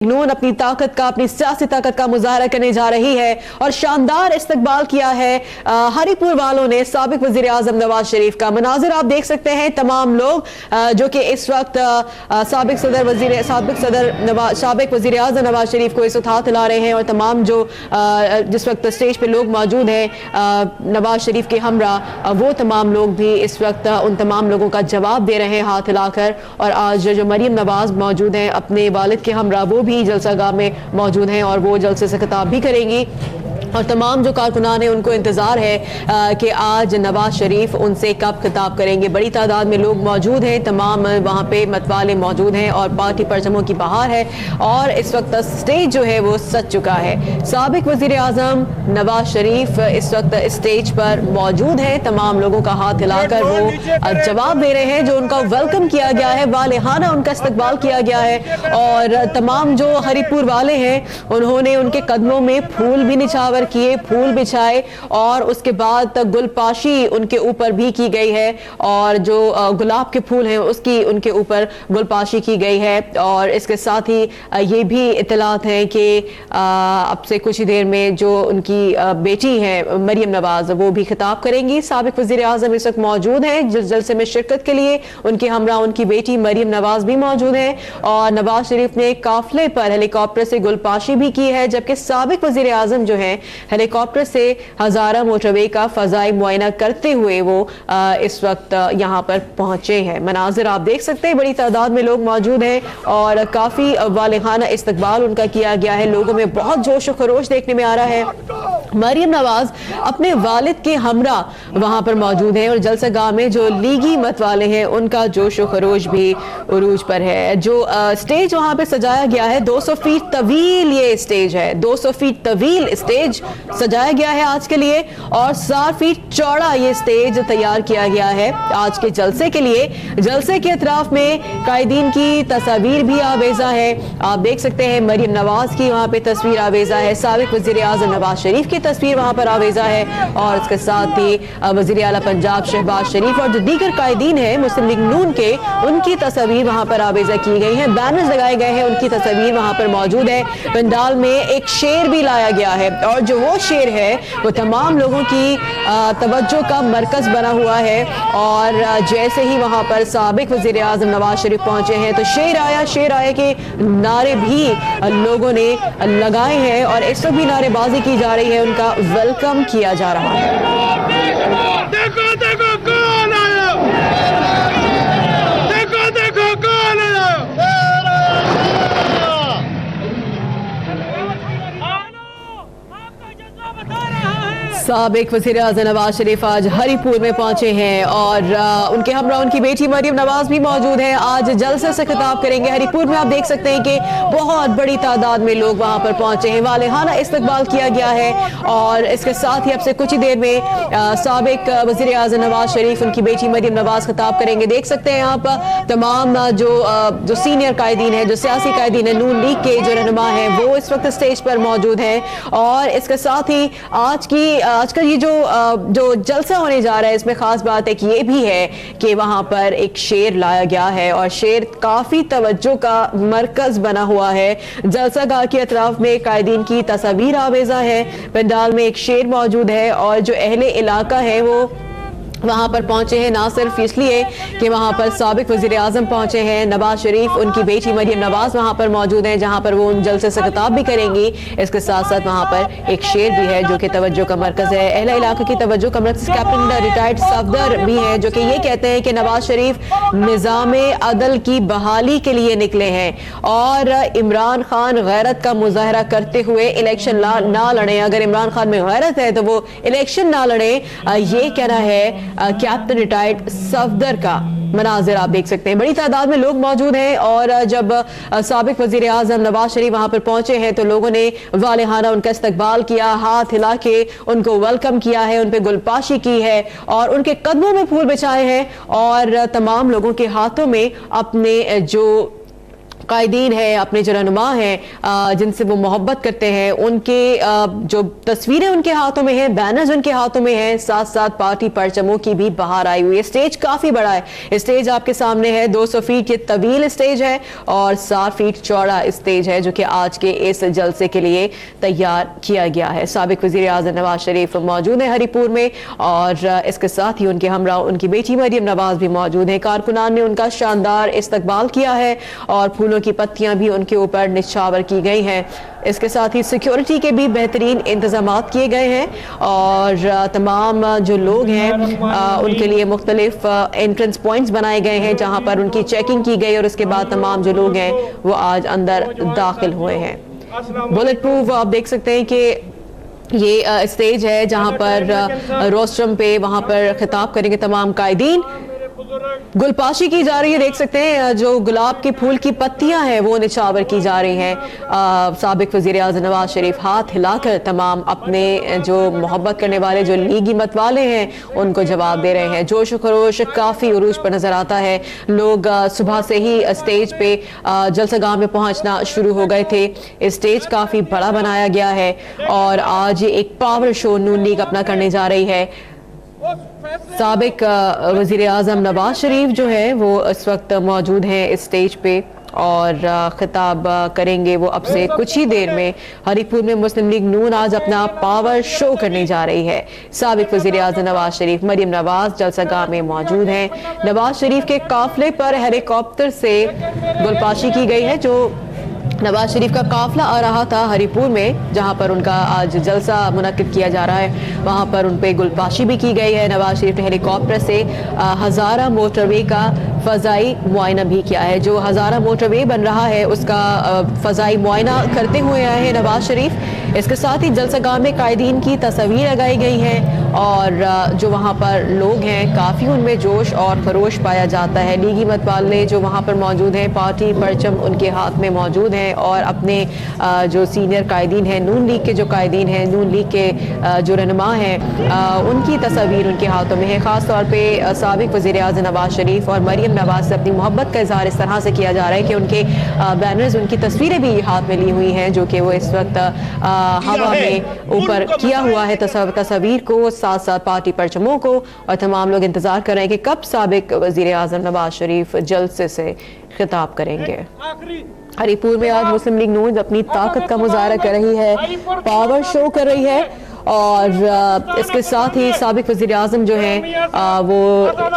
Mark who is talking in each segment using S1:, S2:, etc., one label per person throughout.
S1: नून अपनी ताकत का, अपनी सियासी ताकत का मुजाहरा करने जा रही है और शानदार इस्तकबाल किया है हरिपुर वालों ने साबिक वजीर आजम नवाज शरीफ का। मनाजिर आप देख सकते हैं, तमाम लोग जो कि इस वक्त साबिक वजीर आजम नवाज शरीफ को इस वक्त हाथ हिला रहे हैं और तमाम जो जिस वक्त स्टेज पे लोग मौजूद हैं नवाज शरीफ के हमरा, वो तमाम लोग भी इस वक्त उन तमाम लोगों का जवाब दे रहे हैं हाथ हिलाकर। और आज जो मरियम नवाज मौजूद हैं अपने वालिद के हमरा, वो भी जलसागाह में मौजूद हैं और वो जलसे से खिताब भी करेंगी। और तमाम जो कारकुनान हैं उनको इंतज़ार है कि आज नवाज शरीफ उनसे कब खिताब करेंगे। बड़ी तादाद में लोग मौजूद हैं, तमाम वहाँ पे मतवाले मौजूद हैं और पार्टी परचमों की बहार है और इस वक्त स्टेज जो है वो सज चुका है। साबिक वजीर आजम नवाज शरीफ इस वक्त स्टेज पर मौजूद हैं, तमाम लोगों का हाथ हिलाकर वो जवाब दे रहे हैं। जो उनका वेलकम किया गया है, वालेहाना उनका इस्तकबाल किया गया है और तमाम जो हरिपुर वाले हैं उन्होंने उनके कदमों में फूल भी निछावर किए, फूल बिछाए और उसके बाद गुलपाशी उनके ऊपर भी की गई है और जो गुलाब के फूल हैं उसकी उनके ऊपर गुलपाशी की गई है। और इसके साथ ही ये भी इत्तलात हैं कि अब से कुछ ही देर में जो उनकी बेटी है मरियम नवाज, वो भी खिताब करेंगी। साबिक वजीर आजम इस वक्त मौजूद हैं जिस जलसे में शिरकत के लिए, उनके हमरा उनकी बेटी मरियम नवाज भी मौजूद हैं और नवाज शरीफ ने काफिले पर हेलीकॉप्टर से गुलपाशी भी की है, जबकि साबिक वजीर आजम जो है हेलीकॉप्टर से हजारा मोटरवे का फजाई मुआयना करते हुए वो इस वक्त यहाँ पर पहुंचे हैं। मनाजिर आप देख सकते हैं, बड़ी तादाद में लोग मौजूद हैं और काफी वालेहाना इस्तकबाल उनका किया गया है। लोगों में बहुत जोश व खरोश देखने में आ रहा है। मरियम नवाज अपने वालिद के हमरा वहां पर मौजूद हैं और जलसागाह में जो लीगी मत वाले हैं उनका जोश व खरोश भी उरूज पर है। जो स्टेज वहां पे सजाया गया है, 200 फीट तवील ये स्टेज है, 200 फीट तवील स्टेज सजाया गया है आज के लिए और 7 फीट चौड़ा ये स्टेज तैयार किया गया है आज के जलसे के लिए। जलसे के अतराफ में कायदीन की तस्वीर भी आवेजा है, आप देख सकते हैं मरियम नवाज की वहां पे तस्वीर आवेजा है, साबिक वजीर आजम नवाज शरीफ की तस्वीर वहां पर आवेजा है और इसके साथ ही वजीर आला पंजाब शहबाज शरीफ और जो दीगर कायदीन है मुस्लिम लीग नून के, उनकी तस्वीर वहां पर आवेजा की गई है, बैनर्स लगाए गए हैं, उनकी तस्वीर वहां पर मौजूद है। पंडाल में एक शेर भी लाया गया है और जो वो शेर है वो तमाम लोगों की तवज्जो का मरकज बना हुआ है। और जैसे ही वहां पर साबिक वजीर आजम नवाज शरीफ पहुंचे हैं तो शेर आया के नारे भी लोगों ने लगाए हैं और इस वक्त भी नारेबाजी की जा रही है, उनका वेलकम किया जा रहा है।
S2: देखो देखो कौन आया, देखो देखो कौन आया।
S1: साबिक वज़ीर आज़म नवाज शरीफ आज हरिपुर में पहुंचे हैं और उनके हमरा उनकी बेटी मरियम नवाज भी मौजूद हैं। आज जलसे से खिताब करेंगे। हरिपुर में आप देख सकते हैं कि बहुत बड़ी तादाद में लोग वहां पर पहुंचे हैं, वालेहाना इस्तकबाल किया गया है और इसके साथ ही अब से कुछ ही देर में साबिक वज़ीर आज़म नवाज शरीफ उनकी बेटी मरियम नवाज खिताब करेंगे। देख सकते हैं आप तमाम जो सीनियर कायदीन है, जो सियासी कायदीन है, नून लीग के जो रहनुमा है, वो इस वक्त स्टेज पर मौजूद हैं। और इसके साथ ही आज का ये जो जलसा होने जा रहा है, इसमें खास बात एक ये भी है कि वहां पर एक शेर लाया गया है और शेर काफी तवज्जो का मरकज बना हुआ है। जलसागाह के अतराफ में कायदीन की तस्वीर आवेजा है, पंडाल में एक शेर मौजूद है और जो अहले इलाका है वो वहां पर पहुंचे हैं ना सिर्फ इसलिए कि वहां पर साबिक वजीर आजम पहुंचे हैं, नवाज शरीफ उनकी बेटी मरियम नवाज वहां पर मौजूद हैं जहां पर वो उन जलसे से खिताब भी करेंगी। इसके साथ साथ वहां पर एक शेर भी है जो कि तवज्जो का मरकज है, अहले इलाके की तवज्जो का मरकज। कैप्टन रिटायर्ड सफदर भी है जो कि ये कहते हैं कि नवाज शरीफ निज़ामे अदल की बहाली के लिए निकले हैं और इमरान खान गैरत का मुजाहरा करते हुए इलेक्शन ना लड़े। अगर इमरान खान में गैरत है तो वो इलेक्शन ना लड़े, ये कहना है कैप्टन रिटायर्ड सफदर का। मनाजिर आप देख सकते हैं, बड़ी तादाद में लोग मौजूद हैं और जब साबिक वजीर आजम नवाज शरीफ वहां पर पहुंचे हैं तो लोगों ने वालेहाना उनका इस्तकबाल किया, हाथ हिला के उनको वेलकम किया है, उन पे गुलपाशी की है और उनके कदमों में फूल बिछाए हैं और तमाम लोगों के हाथों में अपने जो कायदीन है, अपने जो रहनुमा हैं जिनसे वो मोहब्बत करते हैं, उनके जो तस्वीरें उनके हाथों में हैं, बैनर्स उनके हाथों में हैं, साथ साथ पार्टी परचमों की भी बाहर आई हुई है। स्टेज काफी बड़ा है, स्टेज आपके सामने है, 200 फीट ये तवील स्टेज है और 7 फीट चौड़ा स्टेज है जो कि आज के इस जलसे के लिए तैयार किया गया है। साबिक वजीर आज़म नवाज शरीफ मौजूद है हरिपुर में और इसके साथ ही उनके हमरा उनकी बेटी मरियम नवाज भी मौजूद है। कारकुनान ने उनका शानदार इस्तकबाल किया है और फूलों की पत्तियां भी उनके ऊपर निछावर की गई हैं। इसके साथ ही सिक्योरिटी के भी बेहतरीन इंतजाम किए गए हैं और तमाम जो लोग हैं उनके लिए मुख्तलिफ एंट्रेंस पॉइंट्स बनाए गए हैं जहां पर उनकी चेकिंग की गई और उसके बाद तमाम जो लोग हैं वो आज अंदर दाखिल हुए हैं। बुलेट प्रूफ आप देख सकते हैं कि ये स्टेज है जहां पर रोस्ट्रम पे वहां पर खिताब करेंगे तमाम कायदीन। गुलपाशी की जा रही है, देख सकते हैं जो गुलाब के फूल की पत्तियां हैं वो निछावर की जा रही हैं। साबिक वजीर आज़म नवाज शरीफ हाथ हिलाकर तमाम अपने जो मोहब्बत करने वाले जो लीगी मत वाले हैं उनको जवाब दे रहे हैं। जोश खरोश काफ़ी उरूज पर नजर आता है। लोग सुबह से ही स्टेज पे जलसागाह में पहुंचना शुरू हो गए थे। स्टेज काफ़ी बड़ा बनाया गया है और आज एक पावर शो नून लीग अपना करने जा रही है। साबिक वजीर आज़म नवाज शरीफ जो है वो इस वक्त मौजूद हैं इस स्टेज पे और खिताब करेंगे वो अब से कुछ ही देर में। हरिपुर में मुस्लिम लीग नून आज अपना पावर शो करने जा रही है। साबिक वजीर आज़म नवाज शरीफ मरियम नवाज जलसागाह में मौजूद हैं। नवाज शरीफ के काफिले पर हेलीकॉप्टर से गुलपाशी की गई है। जो नवाज शरीफ का काफिला आ रहा था हरिपुर में जहां पर उनका आज जलसा मुनक्किद किया जा रहा है, वहां पर उन पे गुलपाशी भी की गई है। नवाज शरीफ ने हेलीकॉप्टर से हज़ारा मोटरवे का फ़ज़ाई मुआयना भी किया है। जो हज़ारा मोटरवे बन रहा है उसका फ़ज़ाई मुआयना करते हुए आए हैं नवाज शरीफ। इसके साथ ही जलसागाह में कायदीन की तस्वीर लगाई गई हैं और जो वहाँ पर लोग हैं काफ़ी उनमें जोश और खरोश पाया जाता है। लीगी मत वाले जो वहाँ पर मौजूद हैं, पार्टी परचम उनके हाथ में मौजूद हैं और अपने जो सीनियर कायदीन हैं, नून लीग के जो कायदीन हैं, नून लीग के जो रहनुमा हैं, उनकी तस्वीर उनके हाथों में है। ख़ास तौर पे साबिक वज़ीर आज़म नवाज शरीफ और मरियम नवाज से अपनी मोहब्बत का इजहार इस तरह से किया जा रहा है कि उनके बैनर्स, उनकी तस्वीरें भी हाथ में ली हुई हैं जो कि वो इस वक्त हवा में ऊपर किया हुआ है तस्वीर को, साथ साथ पार्टी परचमों को। और तमाम लोग इंतजार कर रहे हैं कि कब साबिक वज़ीर आज़म नवाज शरीफ जलसे से खिताब करेंगे। हरिपुर में आज मुस्लिम लीग नून अपनी ताकत का मुजाहरा कर रही है, पावर शो कर रही है और इसके साथ ही साबिक वज़ीर आज़म जो हैं वो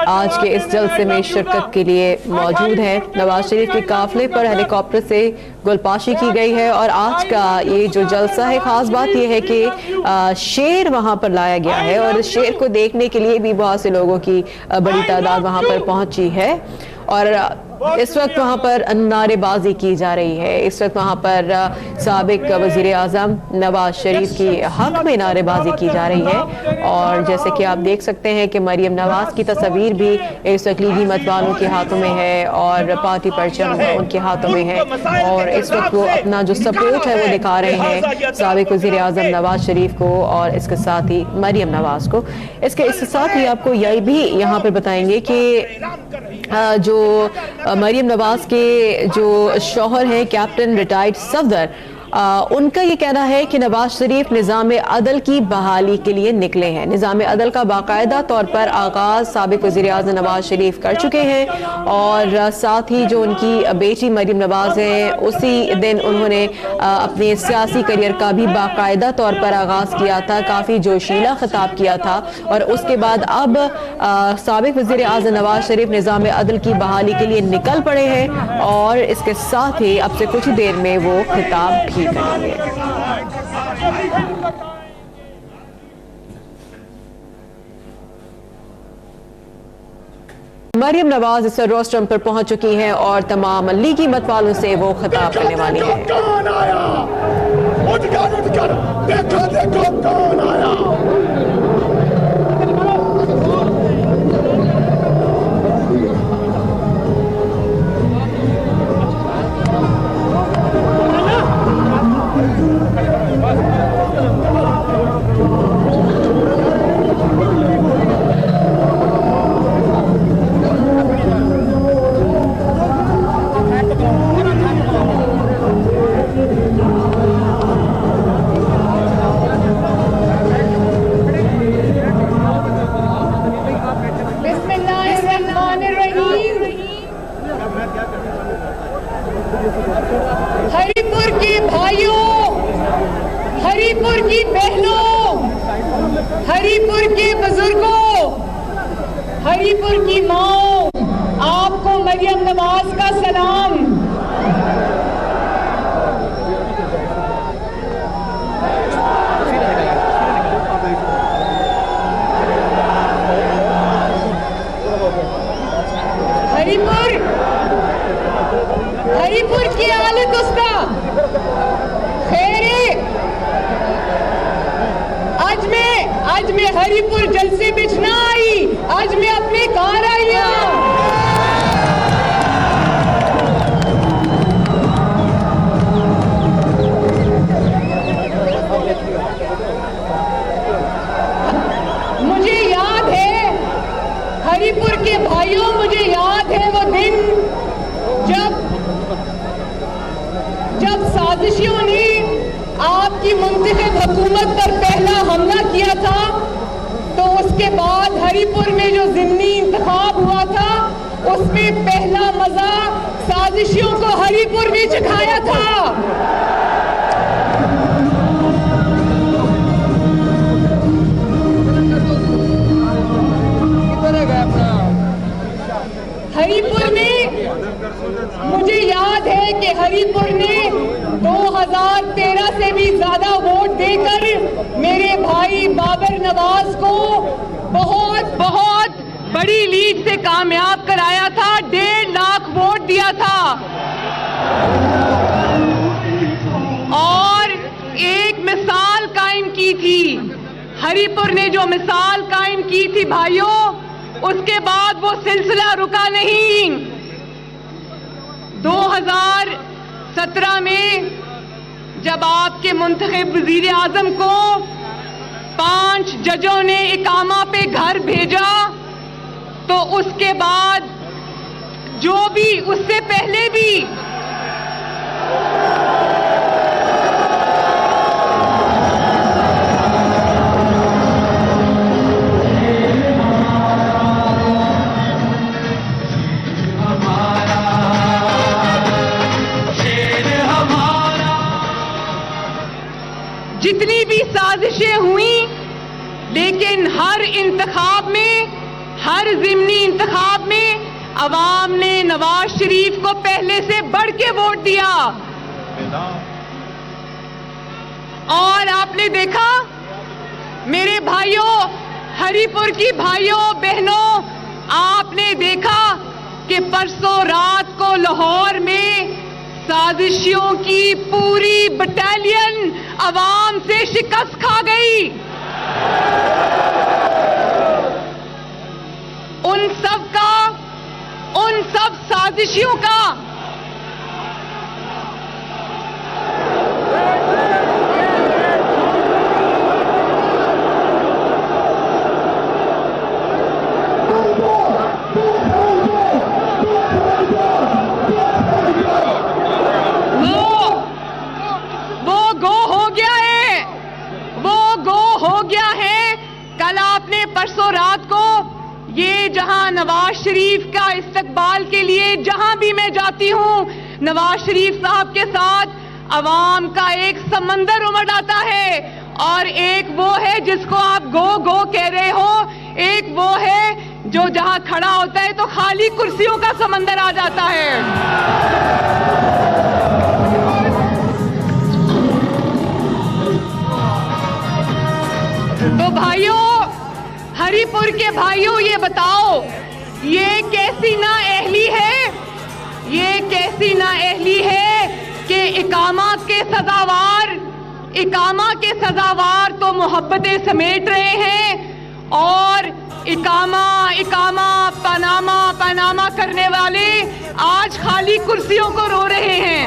S1: आज के इस जलसे में शिरकत के लिए मौजूद है। नवाज शरीफ के काफिले पर हेलीकॉप्टर से गुलपाशी की गई है और आज का ये जो जलसा है, ख़ास बात ये है कि शेर वहाँ पर लाया गया है और इस शेर को देखने के लिए भी बहुत से लोगों की बड़ी तादाद वहाँ पर पहुँची है और इस वक्त वहाँ पर नारेबाजी की जा रही है। इस वक्त वहाँ पर साबिक वज़ीर आज़म नवाज शरीफ की हक में नारेबाजी की जा रही है और जैसे कि आप देख सकते हैं कि मरियम नवाज की तस्वीर भी इस वक्त लीगी मत वालों के हाथों में है और पार्टी परचम उनके हाथों में है और इस वक्त वो अपना जो सपोर्ट है वो दिखा रहे हैं साबिक वज़ीर आज़म नवाज शरीफ को और इसके साथ ही मरियम नवाज को। इसके साथ ही आपको यही भी यहाँ पर बताएंगे कि जो मरियम नवाज के जो शौहर हैं कैप्टन रिटायर्ड सफदर, उनका ये कहना है कि नवाज शरीफ निज़ाम अदल की बहाली के लिए निकले हैं। निज़ाम अदल का बाकायदा तौर पर आगाज़ साबिक वज़ीर आज़म नवाज शरीफ कर चुके हैं और साथ ही जो उनकी बेटी मरियम नवाज है उसी दिन उन्होंने अपने सियासी करियर का भी बाकायदा तौर पर आगाज़ किया था, काफ़ी जोशीला खिताब किया था और उसके बाद अब साबिक वज़ीर आज़म नवाज शरीफ निज़ाम अदल की बहाली के लिए निकल पड़े हैं और इसके साथ ही अब से कुछ देर में वो खिताब भी करेंगे। मरियम नवाज इस रोस्ट्रम पर पहुंच चुकी हैं और तमाम लीगी मत वालों से वो खिताब करने वाली हैं।
S3: हरिपुर की बहनों, हरिपुर के बुजुर्गों, हरिपुर की माओ, आपको मरियम नवाज का सलाम। हरिपुर की हालत उसका खैरे, आज मैं हरिपुर जलसे बिछना आई, आज मैं अपने घर आई हूं। मुझे याद है हरिपुर के भाइयों, मुझे याद है वो दिन जब साजिशियों ने आपकी मुंतखब हुकूमत पर पहला हमला किया था, तो उसके बाद हरिपुर में जो ज़िमनी इंतखाब हुआ था, उसमें पहला मजा साजिशियों को हरिपुर में चखाया था। हरिपुर में मुझे याद है कि हरिपुर ने 2013 से भी ज्यादा वोट देकर मेरे भाई बाबर नवाज को बहुत बड़ी लीड से कामयाब कराया था। 1.5 लाख वोट दिया था और एक मिसाल कायम की थी। हरिपुर ने जो मिसाल कायम की थी भाइयों, उसके बाद वो सिलसिला रुका नहीं। 2017 में जब आपके मुंतखब वजीर आजम को 5 जजों ने इकामा पे घर भेजा, तो उसके बाद जो भी उससे पहले भी जितनी भी साजिशें हुई, लेकिन हर इंतखाब में, हर ज़िमनी इंतखाब में अवाम ने नवाज शरीफ को पहले से बढ़ के वोट दिया। और आपने देखा मेरे भाइयों, हरिपुर की भाइयों बहनों, आपने देखा कि परसों रात को लाहौर में साजिशियों की पूरी बटालियन अवाम से शिकस्त खा गई। उन सब साजिशियों का परसों रात को ये जहां नवाज शरीफ का इस्तकबाल के लिए जहां भी मैं जाती हूं, नवाज शरीफ साहब के साथ अवाम का एक समंदर उमड़ आता है। और एक वो है जिसको आप गो गो कह रहे हो, एक वो है जो जहां खड़ा होता है तो खाली कुर्सियों का समंदर आ जाता है। तो भाइयों, हरिपुर के भाइयों, ये बताओ ये कैसी नाअहली है, ये कैसी नाअहली है कि इकामा के सजावार तो मोहब्बतें समेट रहे हैं और इकामा पनामा करने वाले आज खाली कुर्सियों को रो रहे हैं।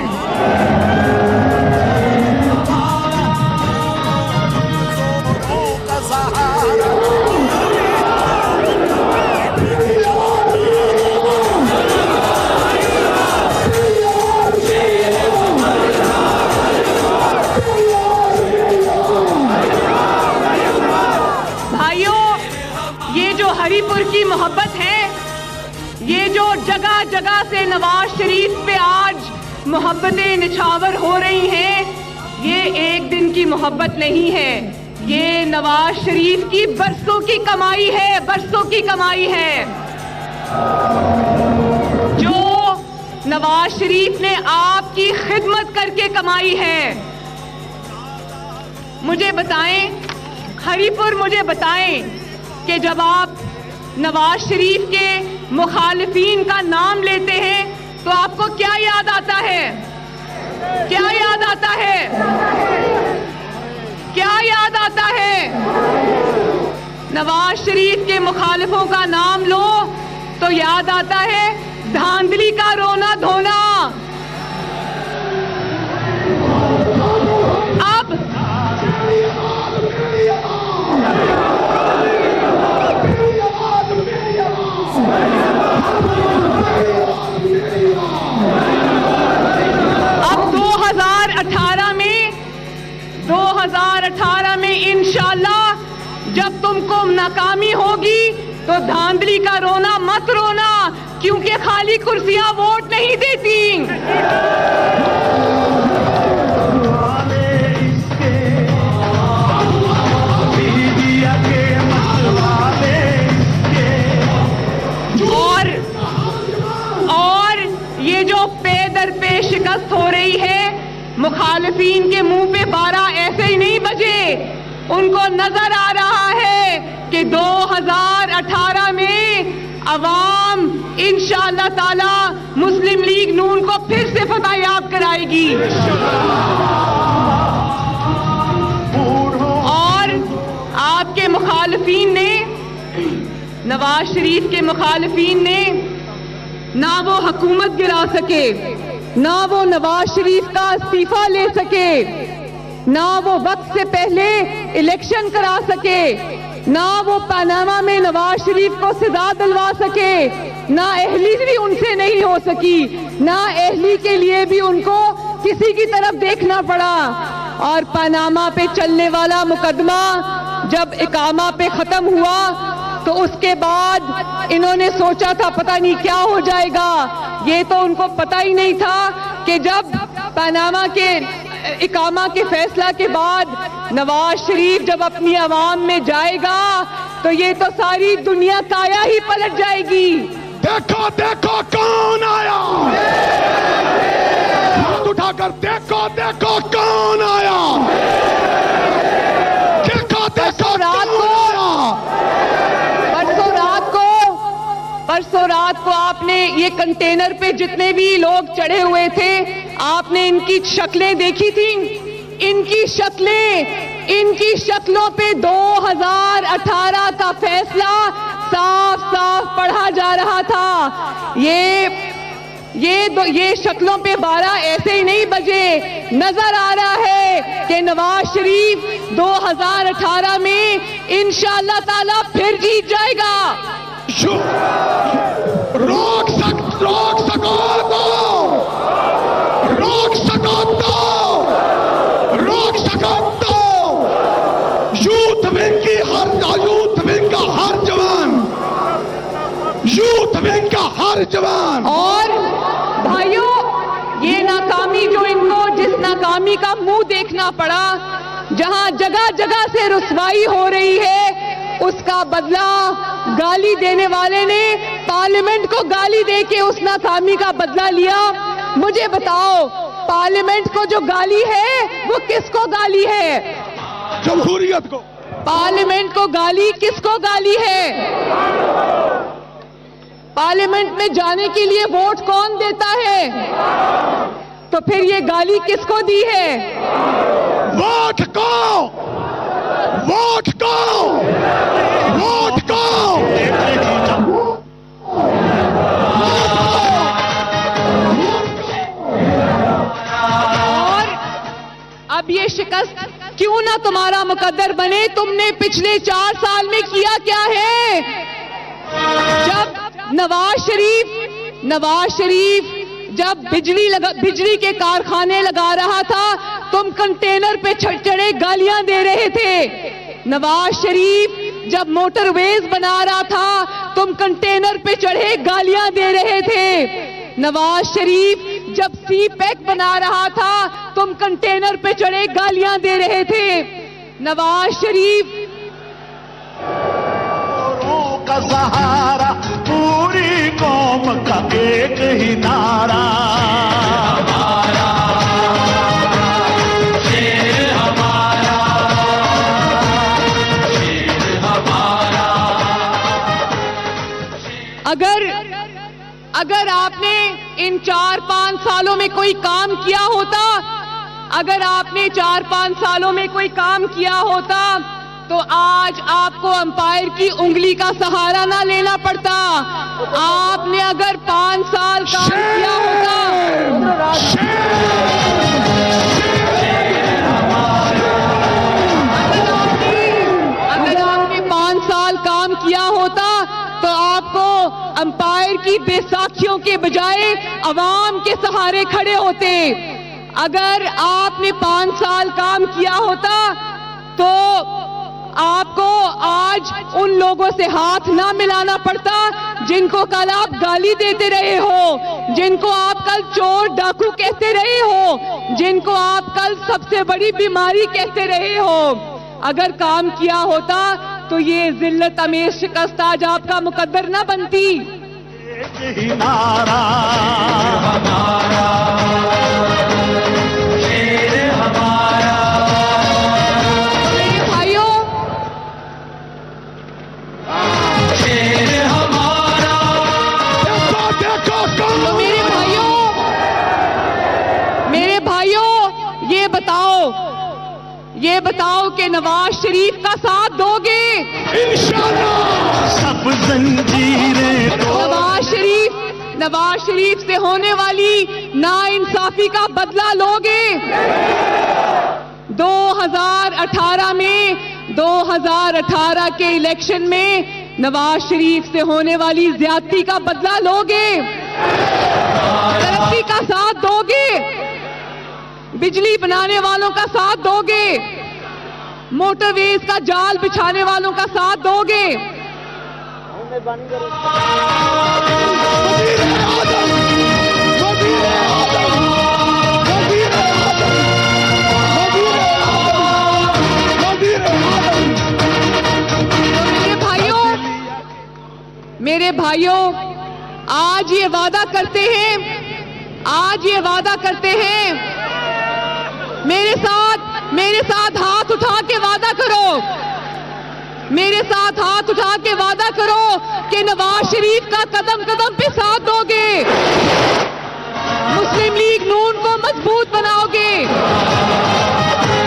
S3: हरिपुर की मोहब्बत है, ये जो जगह जगह से नवाज शरीफ पे आज मोहब्बतें निछावर हो रही हैं, ये एक दिन की मोहब्बत नहीं है, ये नवाज शरीफ की बरसों की कमाई है, बरसों की कमाई है। जो नवाज शरीफ ने आपकी खिदमत करके कमाई है। मुझे बताएं, हरीपुर मुझे बताएं कि जब आप नवाज शरीफ के मुखालिफिन का नाम लेते हैं तो आपको क्या याद आता है? क्या याद आता है? क्या याद आता है? नवाज शरीफ के मुखालिफों का नाम लो तो याद आता है धांधली का रोना धोना। अब 2018 में इंशाअल्लाह जब तुमको नाकामी होगी तो धांधली का रोना मत रोना, क्योंकि खाली कुर्सियां वोट नहीं देती। और ये जो पे दर पे शिकस्त हो रही है, मुखालिफिन के मुंह पे 12 ऐसे ही नहीं बजे। उनको नजर आ रहा है कि 2018 में अवाम इंशाअल्लाह ताला मुस्लिम लीग नून को फिर से फतहयाब कराएगी। और आपके मुखालिफिन ने, नवाज शरीफ के मुखालिफिन ने, ना वो हुकूमत गिरा सके, ना वो नवाज शरीफ का इस्तीफा ले सके, ना वो वक्त से पहले इलेक्शन करा सके, ना वो पनामा में नवाज शरीफ को सजा दिलवा सके, ना अहली भी उनसे नहीं हो सकी, ना अहली के लिए भी उनको किसी की तरफ देखना पड़ा। और पनामा पे चलने वाला मुकदमा जब इकामा पे खत्म हुआ तो उसके बाद इन्होंने सोचा था पता नहीं क्या हो जाएगा। ये तो उनको पता ही नहीं था कि जब पनामा के इकामा के फैसला के बाद नवाज शरीफ जब अपनी आवाम में जाएगा तो ये तो सारी दुनिया काया ही पलट जाएगी।
S2: देखो देखो कौन आया, हाथ उठाकर देखो देखो कौन आया, देखो देखो
S3: परसों रात को आपने ये कंटेनर पे जितने भी लोग चढ़े हुए थे, आपने इनकी शक्लें देखी थी। इनकी शक्लों पे 2018 का फैसला साफ साफ पढ़ा जा रहा था। ये शक्लों पे 12 ऐसे ही नहीं बजे। नजर आ रहा है कि नवाज शरीफ 2018 में इंशाअल्लाह ताला फिर जीत जाएगा।
S2: रोक सको तो यूथ विंग का हर जवान।
S3: और भाइयों, ये नाकामी जो इनको, जिस नाकामी का मुंह देखना पड़ा, जहां जगह जगह से रुसवाई हो रही है, उसका बदला गाली देने वाले ने पार्लियामेंट को गाली देके उस नाकामी का बदला लिया। मुझे बताओ, पार्लियामेंट को जो गाली है वो किसको गाली है?
S2: जमहूरियत को।
S3: पार्लियामेंट को गाली किसको गाली है? पार्लियामेंट में जाने के लिए वोट कौन देता है? तो फिर ये गाली किसको दी है?
S2: वोट को।
S3: और अब ये शिकस्त क्यों ना तुम्हारा मुकद्दर बने? तुमने पिछले 4 साल में किया क्या है? जब नवाज शरीफ जब बिजली के कारखाने लगा रहा था, तुम कंटेनर पे चढ़े गालियां दे रहे थे। नवाज शरीफ जब मोटरवेज बना रहा था, तुम कंटेनर पे चढ़े गालियां दे रहे थे। नवाज शरीफ जब सी पैक बना रहा था तुम कंटेनर पे चढ़े गालियां दे रहे थे। नवाज शरीफ
S4: का सहारा, पूरी कौम का एक ही नारा, हमारा शेर हमारा, शेर हमारा।
S3: अगर आपने इन 4-5 सालों में कोई काम किया होता, अगर आपने 4-5 सालों में कोई काम किया होता तो आज आपको अंपायर की उंगली का सहारा ना लेना पड़ता। आपने अगर 5 साल काम किया होता, अगर आपने 5 साल काम किया होता तो आपको अंपायर की बेसाखियों के बजाय अवाम के सहारे खड़े होते। अगर आपने 5 साल काम किया होता तो आपको आज उन लोगों से हाथ ना मिलाना पड़ता जिनको कल आप गाली देते रहे हो, जिनको आप कल चोर डाकू कहते रहे हो, जिनको आप कल सबसे बड़ी बीमारी कहते रहे हो। अगर काम किया होता तो ये जिल्लत अमेर शिकस्त आज आपका मुकद्दर ना बनती।
S4: एक ही नारा, हमारा शेर हमारा।
S3: मेरे भाइयों,
S4: शेर हमारा।
S3: तो मेरे भाइयों ये बताओ कि नवाज शरीफ का साथ दोगे?
S2: इंशाअल्लाह
S4: सब जंजीरें
S3: नवाज शरीफ से होने वाली नाइंसाफी का बदला लोगे? 2018 के इलेक्शन में नवाज शरीफ से होने वाली ज्यादती का बदला लोगे? तरक्की का साथ दोगे? बिजली बनाने वालों का साथ दोगे? मोटरवेज का जाल बिछाने वालों का साथ दोगे? मेरे भाइयों, आज ये वादा करते हैं, मेरे साथ हाथ उठा के वादा करो, मेरे साथ हाथ उठा के वादा करो कि नवाज शरीफ का कदम कदम पे साथ दोगे, मुस्लिम लीग नून को मजबूत बनाओगे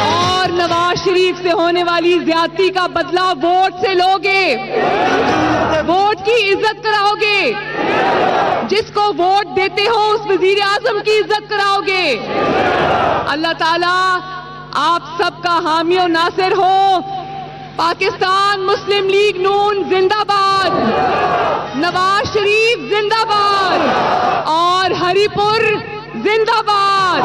S3: और नवाज शरीफ से होने वाली ज्यादती का बदला वोट से लोगे, वोट की इज्जत कराओगे, जिसको वोट देते हो उस वजीर आजम की इज्जत कराओगे। अल्लाह ताला आप सबका हामी और नासिर हो। पाकिस्तान मुस्लिम लीग नून जिंदाबाद, नवाज शरीफ जिंदाबाद और हरिपुर जिंदाबाद।